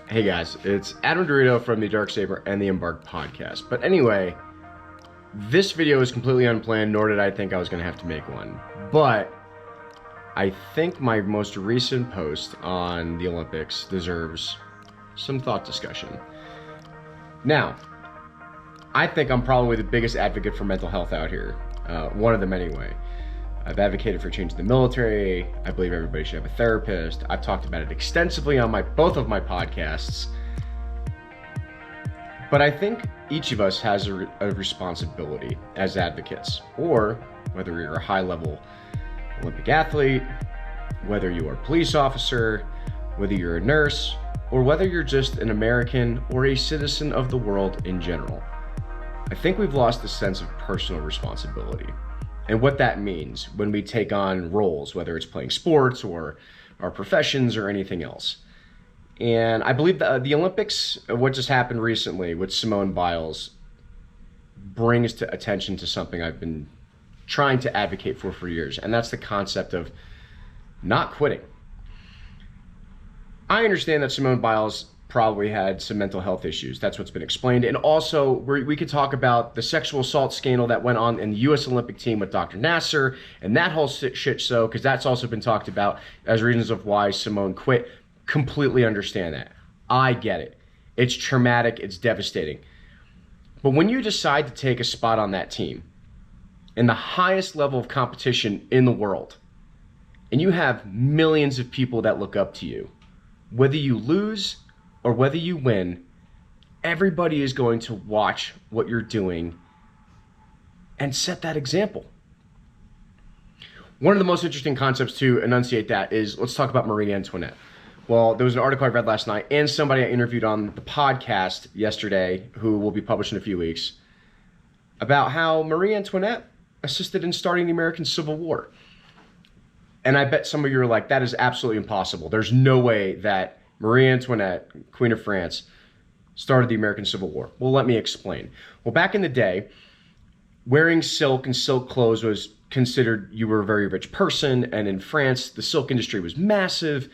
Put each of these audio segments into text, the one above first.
Hey guys, it's Adam Dorito from the Dark Sabre and the Embark podcast. But anyway, this video is completely unplanned, nor did I think I was going to have to make one. But I think my most recent post on the Olympics deserves some thought discussion. Now, I think I'm probably the biggest advocate for mental health out here. One of them anyway. I've advocated for change in the military. I believe everybody should have a therapist. I've talked about it extensively on both of my podcasts. But I think each of us has a responsibility as advocates, or whether you're a high-level Olympic athlete, whether you are a police officer, whether you're a nurse, or whether you're just an American or a citizen of the world in general. I think we've lost the sense of personal responsibility and what that means when we take on roles, whether it's playing sports or our professions or anything else. And I believe the Olympics, what just happened recently with Simone Biles, brings to attention to something I've been trying to advocate for years, and that's the concept of not quitting. I understand that Simone Biles probably had some mental health issues. That's what's been explained. And also, we could talk about the sexual assault scandal that went on in the U.S. Olympic team with Dr. Nasser and that whole shit show, because that's also been talked about as reasons of why Simone quit. Completely understand that. I get it. It's traumatic. It's devastating. But when you decide to take a spot on that team in the highest level of competition in the world, and you have millions of people that look up to you, whether you lose or whether you win, everybody is going to watch what you're doing and set that example. One of the most interesting concepts to enunciate that is, let's talk about Marie Antoinette. Well, there was an article I read last night and somebody I interviewed on the podcast yesterday, who will be published in a few weeks, about how Marie Antoinette assisted in starting the American Civil War. And I bet some of you are like, that is absolutely impossible. There's no way that Marie Antoinette, Queen of France, started the American Civil War. Well, let me explain. Well, back in the day, wearing silk and silk clothes was considered you were a very rich person. And in France, the silk industry was massive.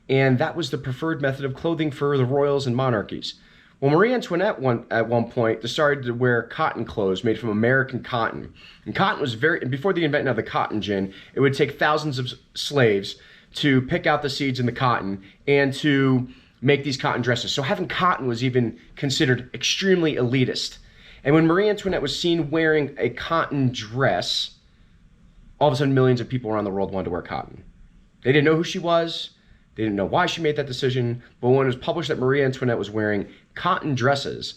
And that was the preferred method of clothing for the royals and monarchies. Well, Marie Antoinette at one point decided to wear cotton clothes made from American cotton. And cotton was before the invention of the cotton gin, it would take thousands of slaves to pick out the seeds in the cotton and to make these cotton dresses. So having cotton was even considered extremely elitist. And when Marie Antoinette was seen wearing a cotton dress, all of a sudden millions of people around the world wanted to wear cotton. They didn't know who she was. They didn't know why she made that decision. But when it was published that Marie Antoinette was wearing cotton dresses,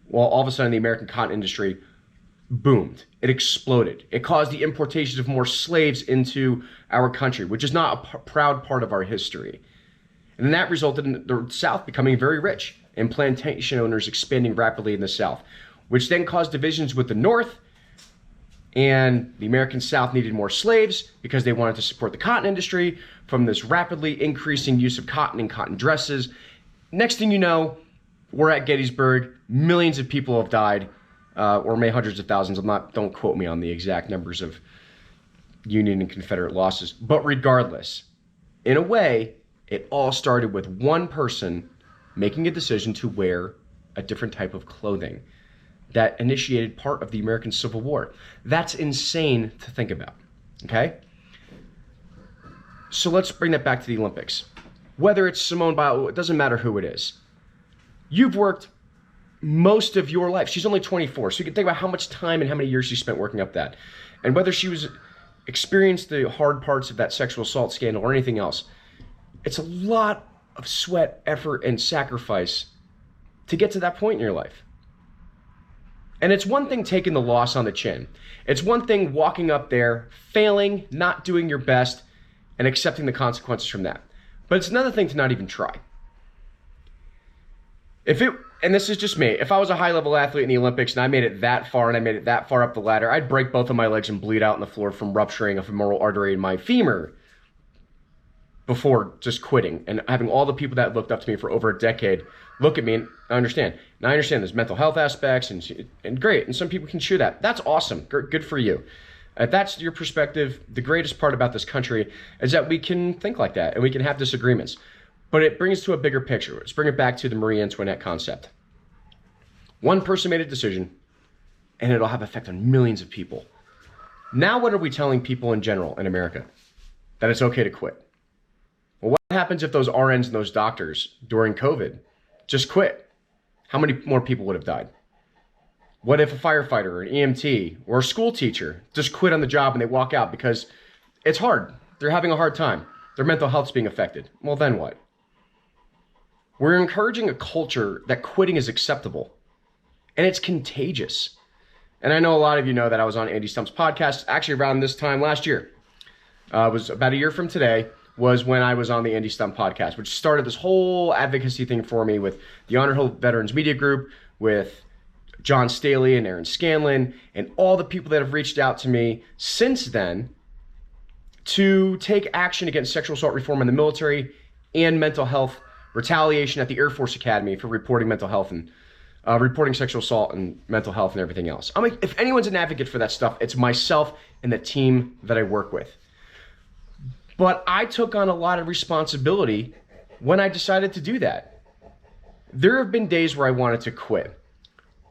well, all of a sudden the American cotton industry boomed. It exploded. It caused the importation of more slaves into our country, which is not a proud part of our history. And then that resulted in the South becoming very rich and plantation owners expanding rapidly in the South, which then caused divisions with the North. And the American South needed more slaves because they wanted to support the cotton industry from this rapidly increasing use of cotton and cotton dresses. Next thing you know, we're at Gettysburg. Millions of people have died. Or maybe hundreds of thousands. Don't quote me on the exact numbers of Union and Confederate losses. But regardless, in a way, it all started with one person making a decision to wear a different type of clothing that initiated part of the American Civil War. That's insane to think about, okay? So let's bring that back to the Olympics. Whether it's Simone Biles, it doesn't matter who it is. You've worked most of your life. She's only 24, so you can think about how much time and how many years she spent working up that. And whether she was experienced the hard parts of that sexual assault scandal or anything else, it's a lot of sweat, effort, and sacrifice to get to that point in your life. And it's one thing taking the loss on the chin. It's one thing walking up there, failing, not doing your best, and accepting the consequences from that. But it's another thing to not even try. And this is just me, if I was a high-level athlete in the Olympics and I made it that far and I made it that far up the ladder, I'd break both of my legs and bleed out on the floor from rupturing a femoral artery in my femur before just quitting and having all the people that looked up to me for over a decade look at me and understand. Now I understand there's mental health aspects and great, and some people can share that. That's awesome, good for you. If that's your perspective, the greatest part about this country is that we can think like that and we can have disagreements. But it brings to a bigger picture. Let's bring it back to the Marie Antoinette concept. One person made a decision, and it'll have effect on millions of people. Now what are we telling people in general in America? That it's okay to quit. Well, what happens if those RNs and those doctors during COVID just quit? How many more people would have died? What if a firefighter or an EMT or a school teacher just quit on the job and they walk out because it's hard? They're having a hard time. Their mental health's being affected. Well, then what? We're encouraging a culture that quitting is acceptable, and it's contagious. And I know a lot of you know that I was on Andy Stump's podcast actually around this time last year. It was about a year from today was when I was on the Andy Stump podcast, which started this whole advocacy thing for me with the Honor Hill Veterans Media Group, with John Staley and Aaron Scanlon, and all the people that have reached out to me since then to take action against sexual assault reform in the military and mental health retaliation at the Air Force Academy for reporting mental health and reporting sexual assault and mental health and everything else. I mean, if anyone's an advocate for that stuff, it's myself and the team that I work with. But I took on a lot of responsibility when I decided to do that. There have been days where I wanted to quit.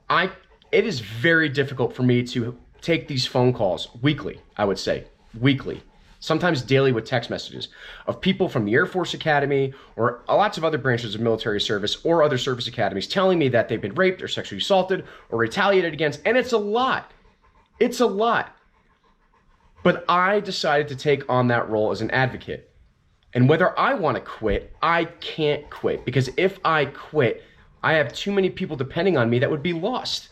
It is very difficult for me to take these phone calls weekly, I would say, weekly, sometimes daily with text messages of people from the Air Force Academy or lots of other branches of military service or other service academies telling me that they've been raped or sexually assaulted or retaliated against. And it's a lot. It's a lot. But I decided to take on that role as an advocate. And whether I want to quit, I can't quit. Because if I quit, I have too many people depending on me that would be lost.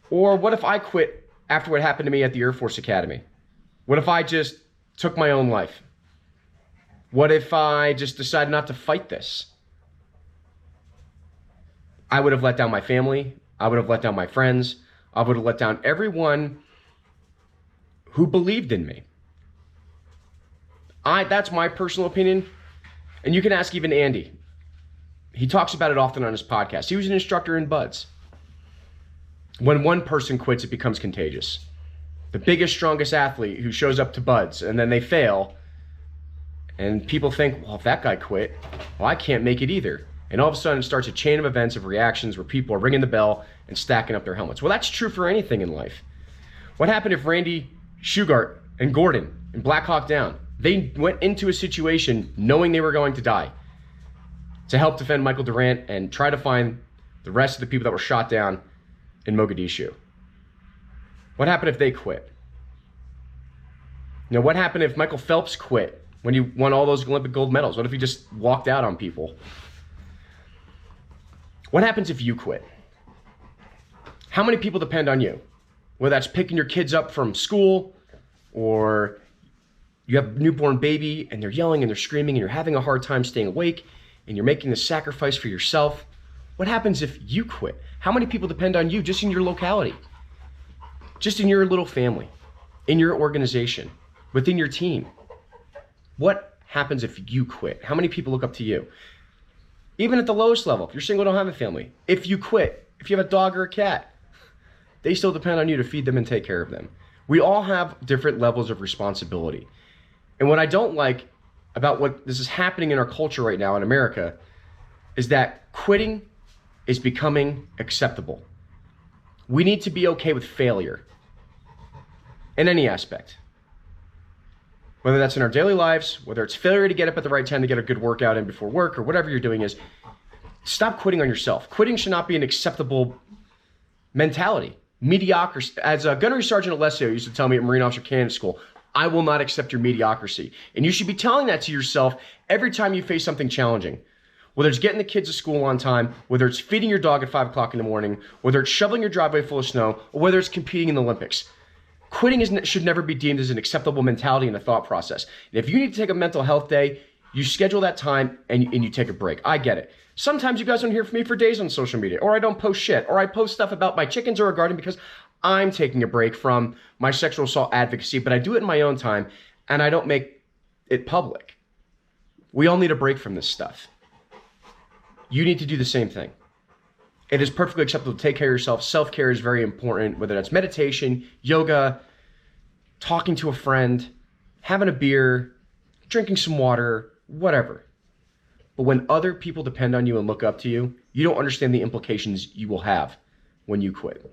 Or what if I quit after what happened to me at the Air Force Academy? What if I just took my own life? What if I just decided not to fight this? I would have let down my family. I would have let down my friends. I would have let down everyone who believed in me. That's my personal opinion. And you can ask even Andy. He talks about it often on his podcast. He was an instructor in BUDS. When one person quits, it becomes contagious. The biggest, strongest athlete who shows up to BUDS and then they fail, and people think, well, if that guy quit, well, I can't make it either. And all of a sudden it starts a chain of events of reactions where people are ringing the bell and stacking up their helmets. Well, that's true for anything in life. What happened if Randy Shugart and Gordon in Black Hawk Down, they went into a situation knowing they were going to die to help defend Michael Durant and try to find the rest of the people that were shot down in Mogadishu? What happened if they quit? You know, what happened if Michael Phelps quit when he won all those Olympic gold medals? What if he just walked out on people? What happens if you quit? How many people depend on you? Whether that's picking your kids up from school, or you have a newborn baby and they're yelling and they're screaming and you're having a hard time staying awake and you're making the sacrifice for yourself. What happens if you quit? How many people depend on you just in your locality, just in your little family, in your organization, within your team? What happens if you quit? How many people look up to you? Even at the lowest level, if you're single, don't have a family. If you quit, if you have a dog or a cat, they still depend on you to feed them and take care of them. We all have different levels of responsibility. And what I don't like about what this is happening in our culture right now in America is that quitting is becoming acceptable. We need to be okay with failure in any aspect. Whether that's in our daily lives, whether it's failure to get up at the right time to get a good workout in before work, or whatever you're doing is, stop quitting on yourself. Quitting should not be an acceptable mentality. Mediocrity. As Gunnery Sergeant Alessio used to tell me at Marine Officer Candidate School, I will not accept your mediocrity. And you should be telling that to yourself every time you face something challenging. Whether it's getting the kids to school on time, whether it's feeding your dog at 5 o'clock in the morning, whether it's shoveling your driveway full of snow, or whether it's competing in the Olympics. Quitting should never be deemed as an acceptable mentality and a thought process. And if you need to take a mental health day, you schedule that time and you take a break. I get it. Sometimes you guys don't hear from me for days on social media, or I don't post shit, or I post stuff about my chickens or a garden because I'm taking a break from my sexual assault advocacy, but I do it in my own time and I don't make it public. We all need a break from this stuff. You need to do the same thing. It is perfectly acceptable to take care of yourself. Self-care is very important, whether that's meditation, yoga, talking to a friend, having a beer, drinking some water, whatever. But when other people depend on you and look up to you, you don't understand the implications you will have when you quit.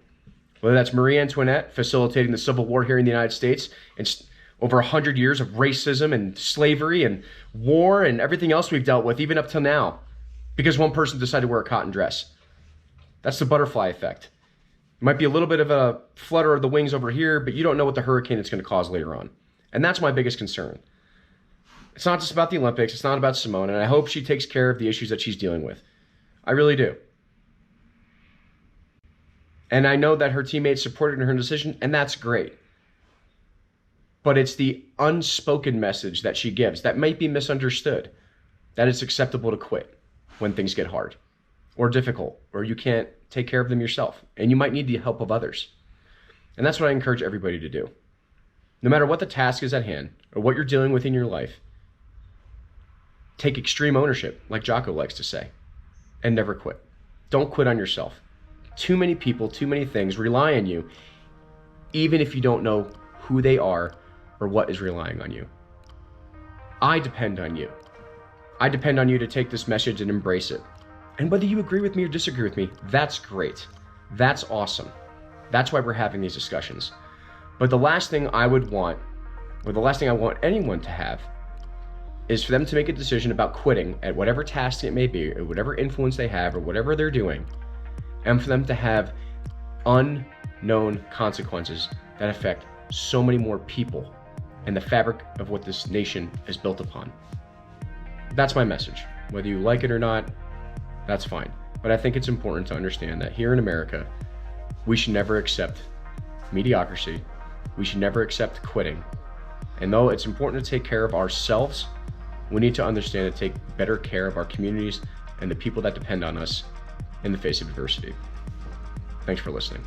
Whether that's Marie Antoinette facilitating the Civil War here in the United States and over 100 years of racism and slavery and war and everything else we've dealt with, even up till now, because one person decided to wear a cotton dress. That's the butterfly effect. It might be a little bit of a flutter of the wings over here, but you don't know what the hurricane it's going to cause later on. And that's my biggest concern. It's not just about the Olympics. It's not about Simone. And I hope she takes care of the issues that she's dealing with. I really do. And I know that her teammates supported her decision, and that's great. But it's the unspoken message that she gives that might be misunderstood, that it's acceptable to quit when things get hard or difficult, or you can't take care of them yourself, and you might need the help of others. And that's what I encourage everybody to do. No matter what the task is at hand or what you're dealing with in your life, take extreme ownership, like Jocko likes to say, and never quit. Don't quit on yourself. Too many people, too many things rely on you, even if you don't know who they are or what is relying on you. I depend on you. I depend on you to take this message and embrace it. And whether you agree with me or disagree with me, that's great. That's awesome. That's why we're having these discussions. But the last thing I would want, or the last thing I want anyone to have, is for them to make a decision about quitting at whatever task it may be, or whatever influence they have, or whatever they're doing, and for them to have unknown consequences that affect so many more people and the fabric of what this nation is built upon. That's my message. Whether you like it or not, that's fine. But I think it's important to understand that here in America, we should never accept mediocrity. We should never accept quitting. And though it's important to take care of ourselves, we need to understand to take better care of our communities and the people that depend on us in the face of adversity. Thanks for listening.